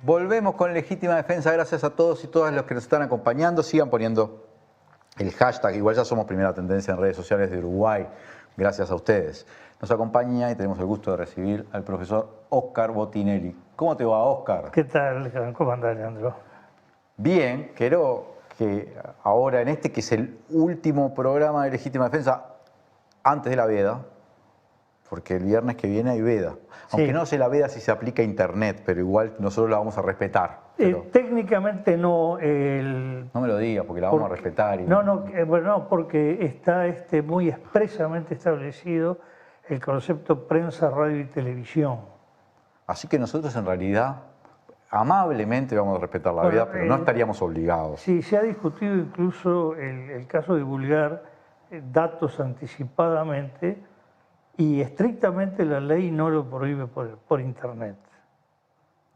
Volvemos con Legítima Defensa. Gracias a todos y todas los que nos están acompañando. Sigan poniendo el hashtag. Igual ya somos primera tendencia en redes sociales de Uruguay. Gracias a ustedes. Nos acompaña y tenemos el gusto de recibir al profesor Óscar Botinelli. ¿Cómo te va, Óscar? ¿Qué tal? ¿Cómo andás, Leandro? Bien, creo que ahora en este, que es el último programa de Legítima Defensa, antes de la veda, porque el viernes que viene hay veda. Aunque Sí. no sé la veda si se aplica a internet, pero igual nosotros la vamos a respetar. Técnicamente no. No me lo digas, porque la vamos a respetar. No, porque está muy expresamente establecido el concepto prensa, radio y televisión. Así que nosotros en realidad amablemente vamos a respetar la veda, pero no estaríamos obligados. Sí, se ha discutido incluso el caso de divulgar datos anticipadamente, y estrictamente la ley no lo prohíbe por internet.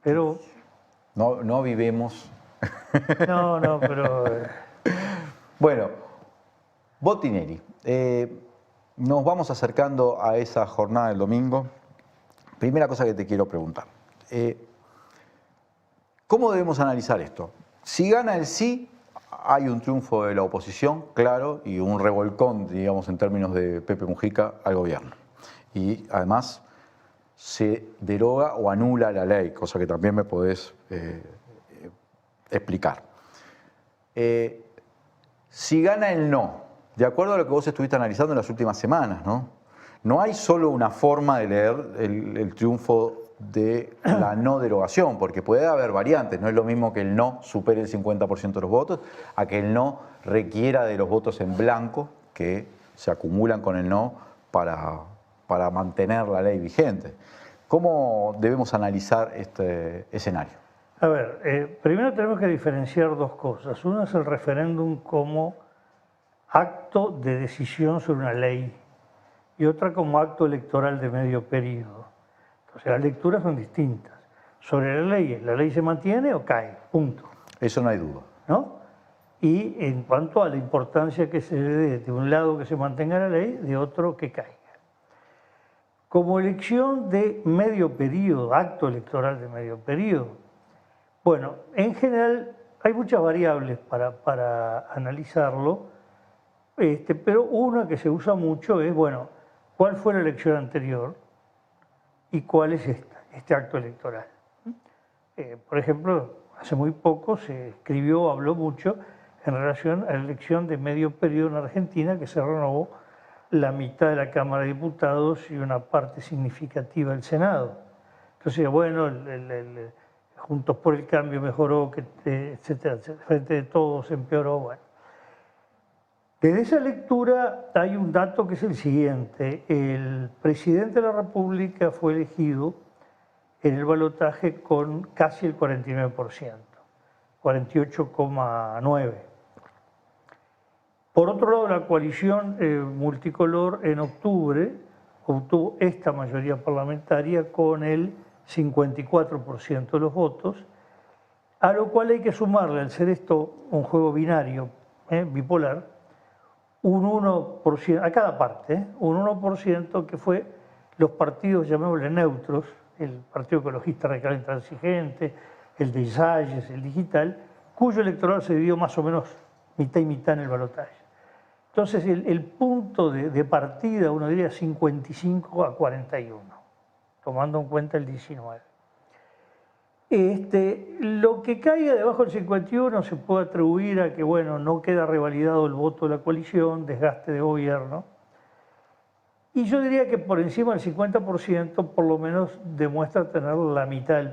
Pero No vivemos. no, pero Bueno, Botinelli, nos vamos acercando a esa jornada del domingo. Primera cosa que te quiero preguntar. ¿Cómo debemos analizar esto? Si gana el sí, hay un triunfo de la oposición, claro, y un revolcón, digamos, en términos de Pepe Mujica al gobierno. Y además se deroga o anula la ley, cosa que también me podés explicar. Si gana el no, de acuerdo a lo que vos estuviste analizando en las últimas semanas, no hay solo una forma de leer el triunfo de la no derogación, porque puede haber variantes. No es lo mismo que el no supere el 50% de los votos, a que el no requiera de los votos en blanco que se acumulan con el no para mantener la ley vigente. ¿Cómo debemos analizar este escenario? A ver, primero tenemos que diferenciar dos cosas. Uno es el referéndum como acto de decisión sobre una ley y otra como acto electoral de medio periodo. Entonces las lecturas son distintas. Sobre la ley se mantiene o cae, punto. Eso no hay duda. ¿No? Y en cuanto a la importancia que se le dé de un lado que se mantenga la ley, de otro que caiga. Como elección de medio periodo, acto electoral de medio periodo, bueno, en general hay muchas variables para analizarlo, pero una que se usa mucho es, bueno, ¿cuál fue la elección anterior y cuál es este acto electoral? Por ejemplo, hace muy poco se escribió, habló mucho en relación a la elección de medio periodo en Argentina, que se renovó la mitad de la Cámara de Diputados y una parte significativa del Senado. Entonces, bueno, Juntos por el Cambio mejoró, etcétera, Frente de Todos empeoró. Bueno. Desde esa lectura hay un dato que es el siguiente. El presidente de la República fue elegido en el balotaje con casi el 49%, 48,9%. Por otro lado, la coalición multicolor en octubre obtuvo esta mayoría parlamentaria con el 54% de los votos, a lo cual hay que sumarle, al ser esto un juego binario, bipolar, un 1%, a cada parte, un 1% que fue los partidos, llamémosle neutros, el Partido Ecologista Radical Intransigente, el de Salles, el Digital, cuyo electorado se dividió más o menos mitad y mitad en el balotaje. Entonces el punto de partida, uno diría 55-41, tomando en cuenta el 19. Lo que caiga debajo del 51 se puede atribuir a que, bueno, no queda revalidado el voto de la coalición, desgaste de gobierno. Y yo diría que por encima del 50% por lo menos demuestra tener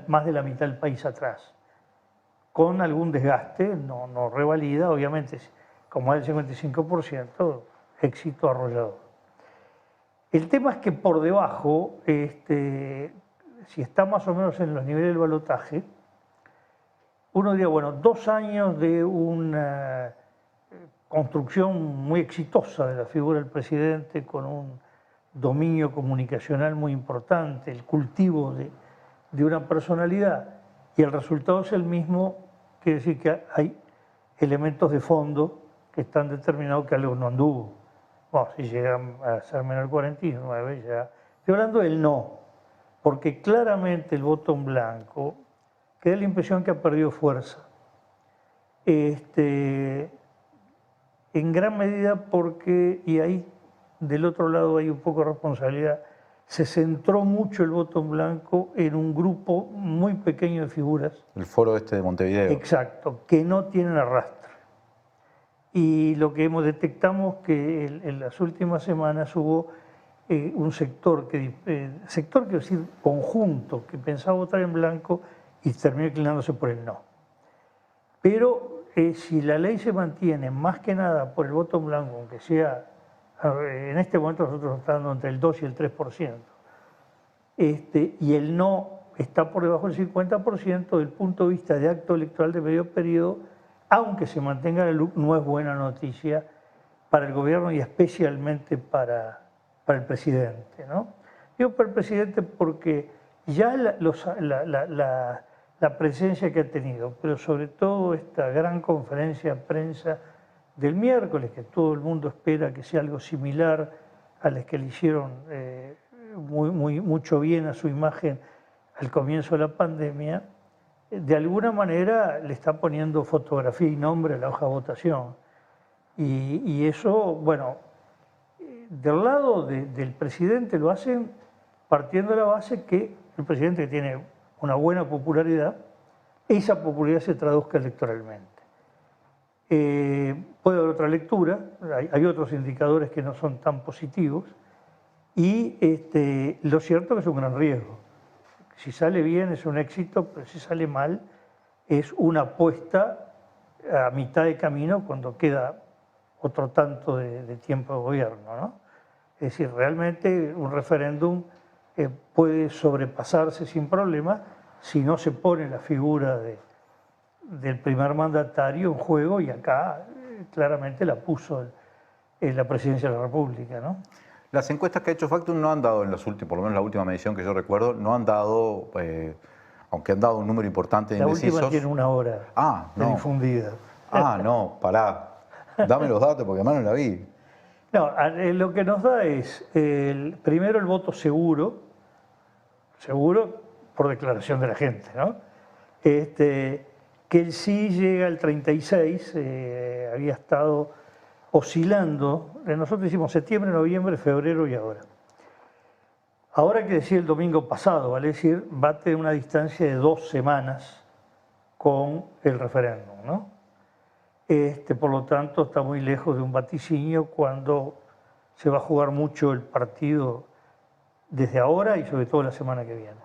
más de la mitad del país atrás. Con algún desgaste, no revalida, obviamente, como es el 55%, éxito arrollador. El tema es que por debajo, si está más o menos en los niveles del balotaje, uno diría, bueno, 2 años de una construcción muy exitosa de la figura del presidente, con un dominio comunicacional muy importante, el cultivo de una personalidad, y el resultado es el mismo, quiere decir que hay elementos de fondo que están determinados que algo no anduvo. Bueno, si llegan a ser menor 49, ya. Estoy hablando del no, porque claramente el voto en blanco que da la impresión que ha perdido fuerza. En gran medida porque, y ahí del otro lado hay un poco de responsabilidad, se centró mucho el voto en blanco en un grupo muy pequeño de figuras. El foro este de Montevideo. Exacto, que no tienen arrastre. Y lo que detectamos que en las últimas semanas hubo un sector, quiero decir conjunto, que pensaba votar en blanco y terminó inclinándose por el no. Pero si la ley se mantiene más que nada por el voto en blanco, aunque sea, en este momento nosotros estamos dando entre el 2 y el 3%, y el no está por debajo del 50%, desde el punto de vista de acto electoral de medio periodo, aunque se mantenga la luz, no es buena noticia para el gobierno y especialmente para el presidente, ¿no? Digo para el presidente porque ya la presencia que ha tenido, pero sobre todo esta gran conferencia de prensa del miércoles, que todo el mundo espera que sea algo similar a las que le hicieron mucho bien a su imagen al comienzo de la pandemia, de alguna manera le está poniendo fotografía y nombre a la hoja de votación. Y eso, bueno, del lado del presidente lo hacen partiendo de la base que el presidente tiene una buena popularidad, esa popularidad se traduzca electoralmente. Puede haber otra lectura, hay otros indicadores que no son tan positivos, y lo cierto es que es un gran riesgo. Si sale bien es un éxito, pero si sale mal es una apuesta a mitad de camino cuando queda otro tanto de tiempo de gobierno, ¿no? Es decir, realmente un referéndum puede sobrepasarse sin problema si no se pone la figura del primer mandatario en juego, y acá claramente la puso la presidencia de la República, ¿no? Las encuestas que ha hecho Factum no han dado, por lo menos la última medición que yo recuerdo, no han dado, aunque han dado un número importante de indecisos. La última tiene una hora de difundida. No, pará. Dame los datos porque además no la vi. No, lo que nos da es, primero el voto seguro por declaración de la gente, ¿no? Que el sí llega al 36, había estado oscilando, nosotros hicimos septiembre, noviembre, febrero y ahora. Ahora hay que decir el domingo pasado, vale decir, va a tener una distancia de 2 semanas con el referéndum, ¿no? Por lo tanto, está muy lejos de un vaticinio cuando se va a jugar mucho el partido desde ahora y sobre todo la semana que viene.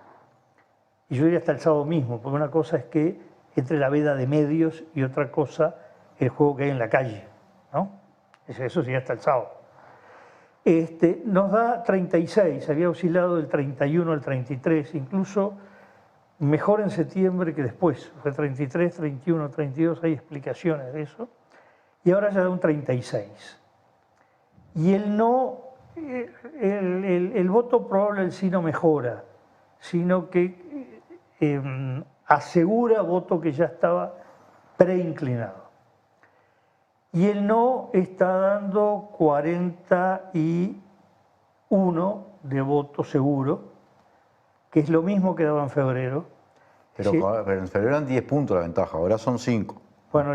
Y yo diría hasta el sábado mismo, porque una cosa es que entre la veda de medios y otra cosa el juego que hay en la calle, ¿no? Eso sí, hasta el sábado. Nos da 36, había oscilado del 31 al 33, incluso mejor en septiembre que después, fue 33, 31, 32, hay explicaciones de eso, y ahora ya da un 36. Y el no, el voto probable del sí no mejora, sino que asegura voto que ya estaba preinclinado. Y el no está dando 41 de voto seguro, que es lo mismo que daba en febrero. Pero en febrero eran 10 puntos la ventaja, ahora son 5. Bueno,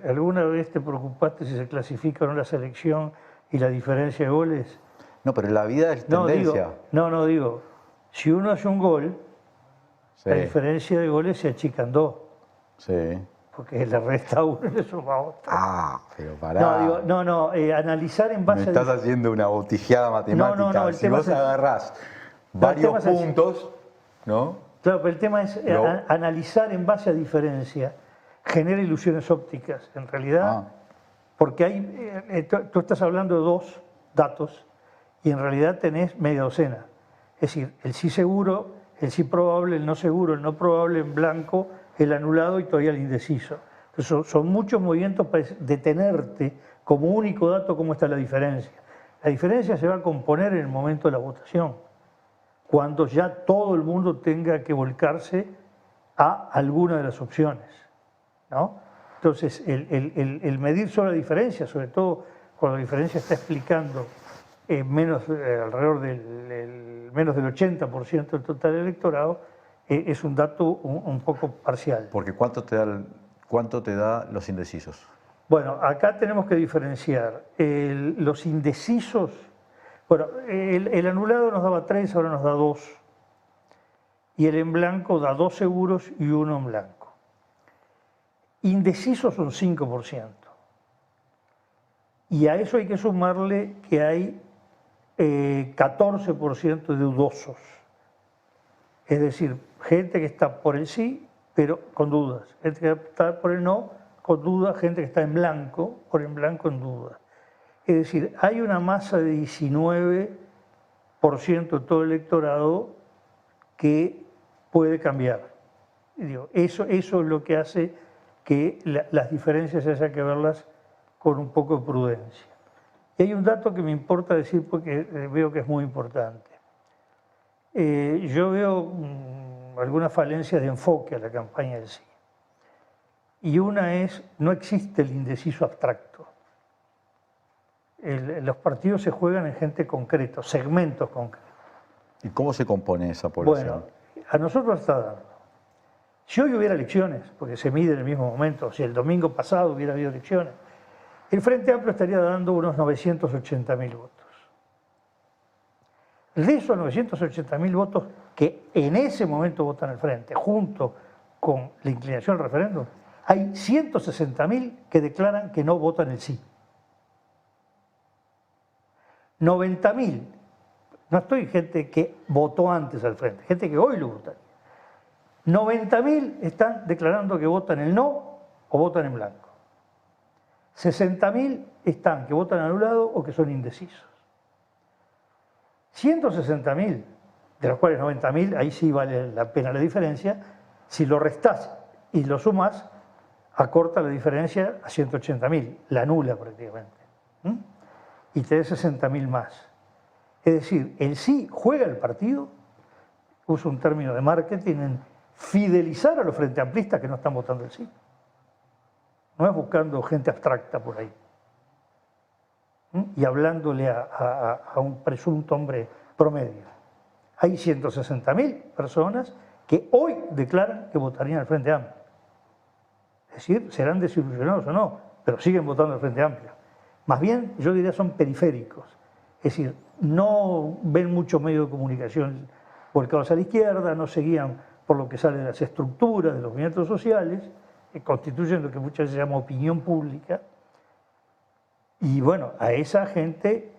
¿alguna vez te preocupaste si se clasifica o no la selección y la diferencia de goles? No, pero la vida es tendencia. Digo, si uno hace un gol, sí, la diferencia de goles se achican 2. Sí. Porque le resta uno y le suma otro. Pero pará. Analizar en base a... Me estás haciendo una botijeada matemática. Si vos agarrás varios puntos, ¿no? Claro, pero el tema es analizar en base a diferencia genera ilusiones ópticas. En realidad, porque hay, tú estás hablando de 2 datos y en realidad tenés media docena. Es decir, el sí seguro, el sí probable, el no seguro, el no probable en blanco, el anulado y todavía el indeciso. Entonces son muchos movimientos para detenerte como único dato cómo está la diferencia. La diferencia se va a componer en el momento de la votación, cuando ya todo el mundo tenga que volcarse a alguna de las opciones, ¿no? Entonces, el medir solo la diferencia, sobre todo cuando la diferencia está explicando alrededor del menos del 80% del total electorado, es un dato un poco parcial. Porque ¿cuánto te da los indecisos? Bueno, acá tenemos que diferenciar los indecisos. Bueno, el anulado nos daba 3, ahora nos da 2. Y el en blanco da 2 seguros y 1 en blanco. Indecisos son 5%. Y a eso hay que sumarle que hay 14% de dudosos. Es decir, gente que está por el sí, pero con dudas. Gente que está por el no, con dudas. Gente que está en blanco, por en blanco en dudas. Es decir, hay una masa de 19% de todo el electorado que puede cambiar. Y digo, eso es lo que hace que las diferencias haya que verlas con un poco de prudencia. Y hay un dato que me importa decir porque veo que es muy importante. Yo veo algunas falencias de enfoque a la campaña del sí. Y una es, no existe el indeciso abstracto. Los partidos se juegan en gente concreta, segmentos concretos. ¿Y cómo se compone esa población? Bueno, a nosotros está dando. Si hoy hubiera elecciones, porque se mide en el mismo momento, si el domingo pasado hubiera habido elecciones, el Frente Amplio estaría dando unos 980.000 votos. De esos 980.000 votos que en ese momento votan al Frente, junto con la inclinación al referéndum, hay 160.000 que declaran que no votan el sí. 90.000, no estoy gente que votó antes al Frente, gente que hoy lo votaría. 90.000 están declarando que votan el no o votan en blanco. 60.000 están que votan anulado o que son indecisos. 160.000, de los cuales 90.000, ahí sí vale la pena la diferencia, si lo restás y lo sumás, acorta la diferencia a 180.000, la anula prácticamente. Y tenés 60.000 más. Es decir, el sí juega el partido, uso un término de marketing, en fidelizar a los frente amplistas que no están votando el sí. No es buscando gente abstracta por ahí. Y hablándole a un presunto hombre promedio. Hay 160.000 personas que hoy declaran que votarían al Frente Amplio. Es decir, serán desilusionados o no, pero siguen votando al Frente Amplio. Más bien, yo diría, son periféricos. Es decir, no ven mucho medio de comunicación volcados a la izquierda, no seguían por lo que sale de las estructuras de los movimientos sociales, que constituyen lo que muchas veces se llama opinión pública. Y bueno, a esa gente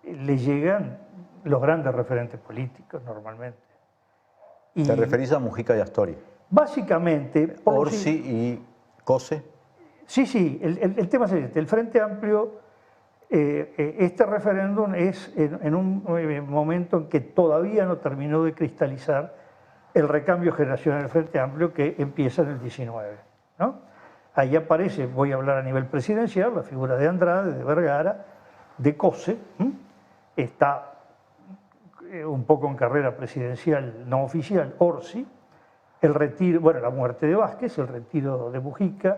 le llegan los grandes referentes políticos normalmente. Y ¿Te referís a Mujica y Astori? básicamente... Orsi y Cose. Sí, el tema es este. El Frente Amplio, este referéndum es en un momento en que todavía no terminó de cristalizar el recambio generacional del Frente Amplio que empieza en el 19, ¿no? Ahí aparece, voy a hablar a nivel presidencial, la figura de Andrade, de Vergara, de Cose, está un poco en carrera presidencial no oficial, Orsi, el retiro, bueno, la muerte de Vázquez, el retiro de Mujica,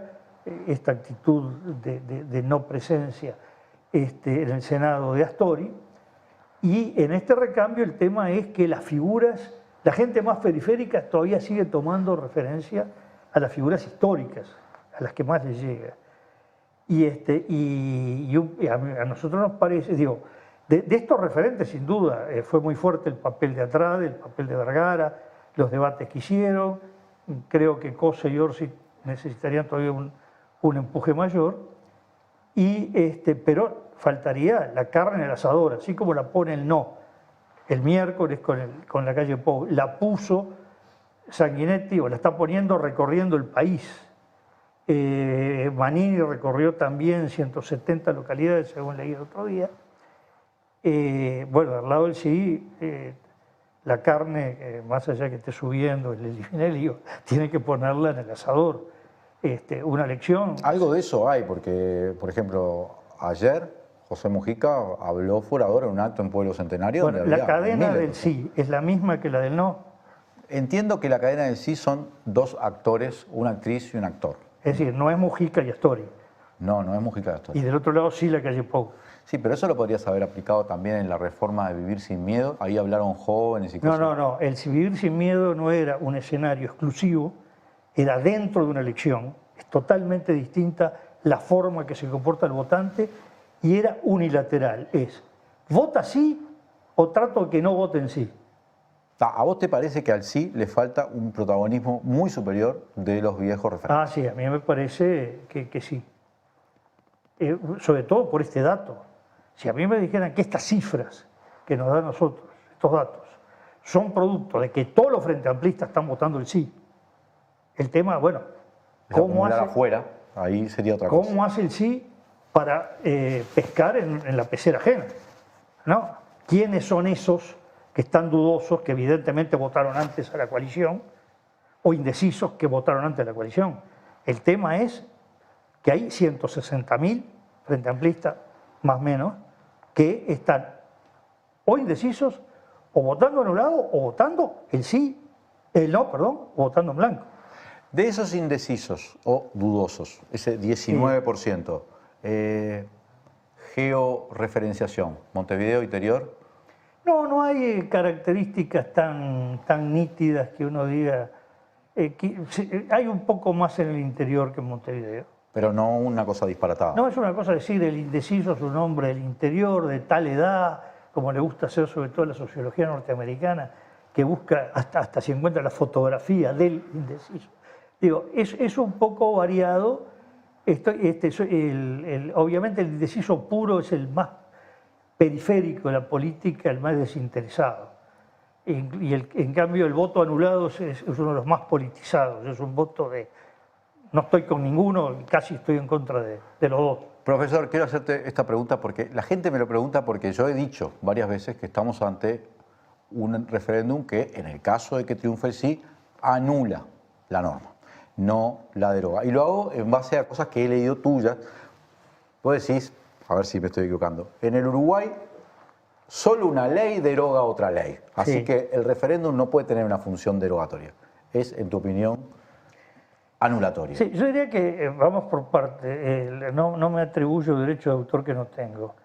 esta actitud de no presencia en el Senado de Astori, y en este recambio el tema es que las figuras, la gente más periférica todavía sigue tomando referencia a las figuras históricas, a las que más les llega. Y a nosotros nos parece, digo, de estos referentes sin duda fue muy fuerte el papel de Andrade, el papel de Vergara, los debates que hicieron, creo que Cose y Orsi necesitarían todavía un empuje mayor, pero faltaría la carne en el asador, así como la pone el no, el miércoles con la calle Pou, la puso Sanguinetti o la está poniendo recorriendo el país. Manini recorrió también 170 localidades, según leí el otro día. Bueno, al lado del sí, la carne, más allá que esté subiendo el eliminelio, tiene que ponerla en el asador. Una lección. Algo de eso hay, porque, por ejemplo, ayer José Mujica habló furador en un acto en Pueblo Centenario. Bueno, la cadena del sí es la misma que la del no. Entiendo que la cadena del sí son dos actores, una actriz y un actor. Es decir, no es Mujica y Astori. No es Mujica y Astori. Y del otro lado sí la calle Pou. Sí, pero eso lo podrías haber aplicado también en la reforma de Vivir sin Miedo. Ahí hablaron jóvenes y cosas. No. El Vivir sin Miedo no era un escenario exclusivo, era dentro de una elección. Es totalmente distinta la forma que se comporta el votante y era unilateral. Es, ¿vota sí o trato de que no voten sí? ¿A vos te parece que al sí le falta un protagonismo muy superior de los viejos referentes? Sí, a mí me parece que sí. Sobre todo por este dato. Si a mí me dijeran que estas cifras que nos dan a nosotros, estos datos, son producto de que todos los frente amplistas están votando el sí, el tema, bueno, ¿cómo hace, afuera, ahí sería otra cosa. ¿cómo hace el sí para pescar en la pecera ajena? ¿No? ¿Quiénes son esos que están dudosos, que evidentemente votaron antes a la coalición, o indecisos que votaron antes a la coalición? El tema es que hay 160.000 frente amplistas, más o menos, que están o indecisos, o votando anulado, o votando el sí, el no, perdón, o votando en blanco. De esos indecisos o dudosos, ese 19%, georreferenciación, Montevideo interior. No hay características tan nítidas que uno diga. Hay un poco más en el interior que en Montevideo. Pero no una cosa disparatada. No es una cosa decir el indeciso es un hombre del interior, de tal edad, como le gusta hacer sobre todo la sociología norteamericana, que busca hasta si encuentra la fotografía del indeciso. Digo, es un poco variado. Obviamente el indeciso puro es el más periférico de la política, el más desinteresado. En cambio el voto anulado es uno de los más politizados, es un voto de no estoy con ninguno, casi estoy en contra de los dos. Profesor, quiero hacerte esta pregunta porque la gente me lo pregunta porque yo he dicho varias veces que estamos ante un referéndum que, en el caso de que triunfe el sí, anula la norma, no la deroga. Y lo hago en base a cosas que he leído tuyas. Vos decís, a ver si me estoy equivocando, en el Uruguay solo una ley deroga otra ley. Así Sí. que el referéndum no puede tener una función derogatoria. Es, en tu opinión, anulatoria. Sí, yo diría que vamos por parte. No me atribuyo derecho de autor que no tengo.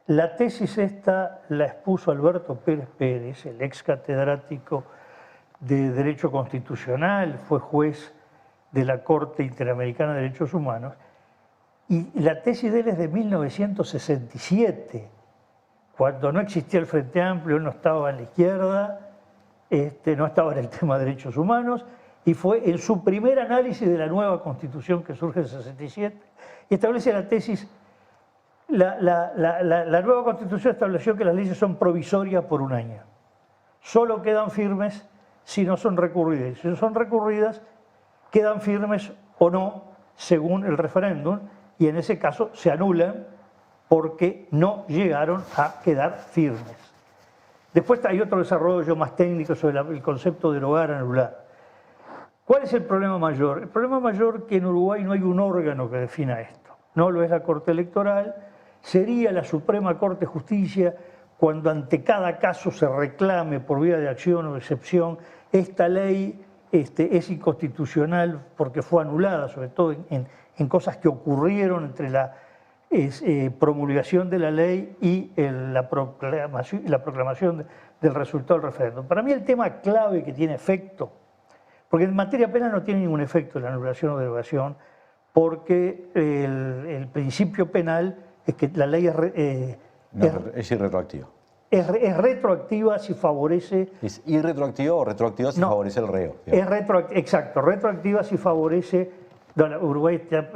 La tesis esta la expuso Alberto Pérez Pérez, el ex catedrático de Derecho Constitucional, fue juez de la Corte Interamericana de Derechos Humanos, y la tesis de él es de 1967, cuando no existía el Frente Amplio, él no estaba en la izquierda, no estaba en el tema de derechos humanos, y fue en su primer análisis de la nueva Constitución que surge en el 67, y establece la tesis. La nueva Constitución estableció que las leyes son provisorias por un año. Solo quedan firmes si no son recurridas. Si no son recurridas, quedan firmes o no según el referéndum, y en ese caso se anulan porque no llegaron a quedar firmes. Después hay otro desarrollo más técnico sobre el concepto de derogar, anular. ¿Cuál es el problema mayor? El problema mayor es que en Uruguay no hay un órgano que defina esto. No lo es la Corte Electoral, sería la Suprema Corte de Justicia cuando ante cada caso se reclame por vía de acción o de excepción, esta ley es inconstitucional porque fue anulada, sobre todo en cosas que ocurrieron entre la promulgación de la ley y la proclamación del resultado del referéndum. Para mí el tema clave que tiene efecto, porque en materia penal no tiene ningún efecto la anulación o derogación, porque el principio penal es que la ley es irretroactiva. Es retroactiva si favorece... ¿Es irretroactiva o retroactiva si favorece el reo? Exacto, retroactiva si favorece... Uruguay está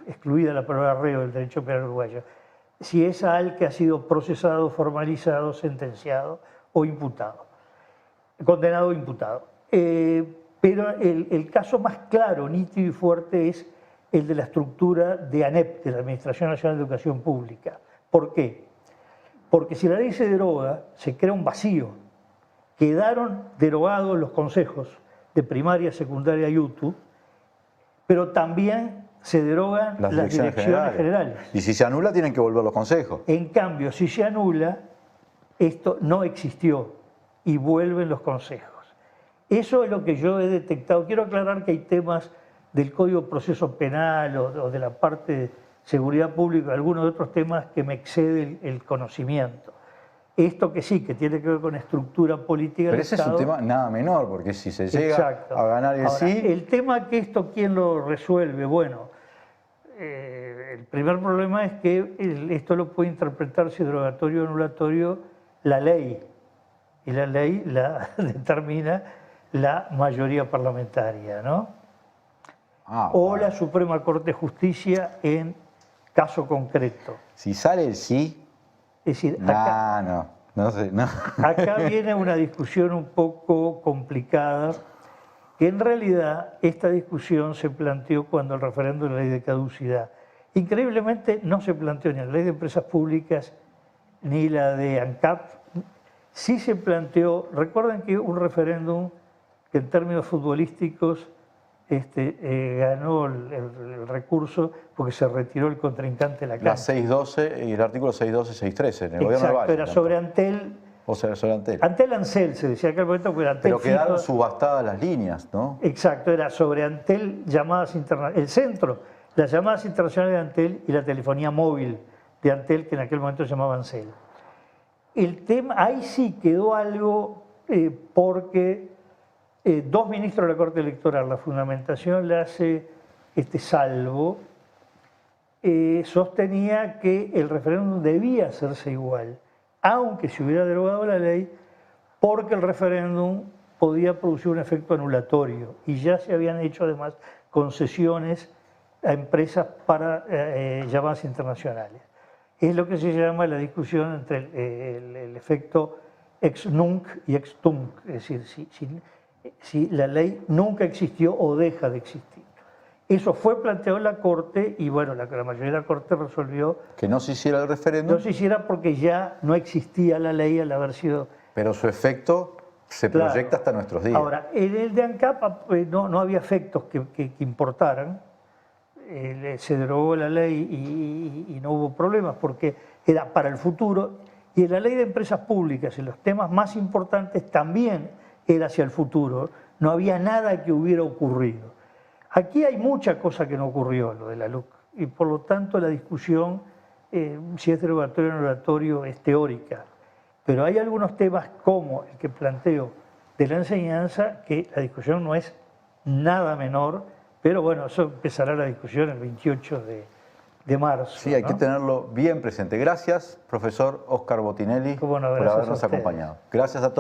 excluida la palabra reo del derecho penal uruguayo. Si es al que ha sido procesado, formalizado, sentenciado o imputado, condenado o imputado. Pero el caso más claro, nítido y fuerte es el de la estructura de ANEP, de la Administración Nacional de Educación Pública. ¿Por qué? Porque si la ley se deroga, se crea un vacío. Quedaron derogados los consejos de primaria, secundaria y UTU, pero también se derogan las direcciones generales. Y si se anula, tienen que volver los consejos. En cambio, si se anula, esto no existió y vuelven los consejos. Eso es lo que yo he detectado. Quiero aclarar que hay temas del Código de Proceso Penal o de la parte seguridad pública, algunos de otros temas que me excede el conocimiento. Esto que sí, que tiene que ver con estructura política Pero del ese Estado. es un tema nada menor, porque si se llega Exacto. a ganar el Ahora, sí... el tema que esto, ¿quién lo resuelve? Bueno, el primer problema es que esto lo puede interpretar si es derogatorio o anulatorio la ley. Y la ley la determina la mayoría parlamentaria, ¿no? O bueno. la Suprema Corte de Justicia en caso concreto. Si sale el sí... Es decir, no sé, no. acá viene una discusión un poco complicada, que en realidad esta discusión se planteó cuando el referéndum de la ley de caducidad. Increíblemente no se planteó ni la ley de empresas públicas ni la de ANCAP. Sí se planteó, recuerden que un referéndum que en términos futbolísticos ganó el recurso porque se retiró el contrincante de la cancha. La 612 y el artículo 612, 613 en el gobierno de Exacto, Valle. era sobre Antel. O sea, sobre Antel. Antel Ancel se decía aquel momento, porque Antel Pero quedaron fijo. subastadas las líneas, ¿no? Exacto, era sobre Antel, llamadas internacionales, el centro, las llamadas internacionales de Antel y la telefonía móvil de Antel, que en aquel momento se llamaba Ancel. El tema, ahí sí quedó algo porque dos ministros de la Corte Electoral, la fundamentación la hace Salvo, sostenía que el referéndum debía hacerse igual, aunque se hubiera derogado la ley, porque el referéndum podía producir un efecto anulatorio y ya se habían hecho además concesiones a empresas para llamadas internacionales. Es lo que se llama la discusión entre el efecto ex nunc y ex tunc, es decir, si la ley nunca existió o deja de existir. Eso fue planteado en la Corte y bueno, la mayoría de la Corte resolvió que no se hiciera el referéndum. No se hiciera porque ya no existía la ley al haber sido... Pero su efecto se proyecta hasta nuestros días. Ahora, en el de ANCAP no había efectos que importaran. Se derogó la ley y no hubo problemas porque era para el futuro. Y en la ley de empresas públicas, en los temas más importantes, también era hacia el futuro. No había nada que hubiera ocurrido. Aquí hay mucha cosa que no ocurrió, lo de la LUC. Y por lo tanto la discusión, si es derogatorio o anulatorio, es teórica. Pero hay algunos temas como el que planteo de la enseñanza, que la discusión no es nada menor, pero bueno, eso empezará la discusión el 28 de marzo. Sí, hay que tenerlo bien presente. Gracias, profesor Óscar Botinelli, Bueno, por habernos acompañado. Gracias a todos.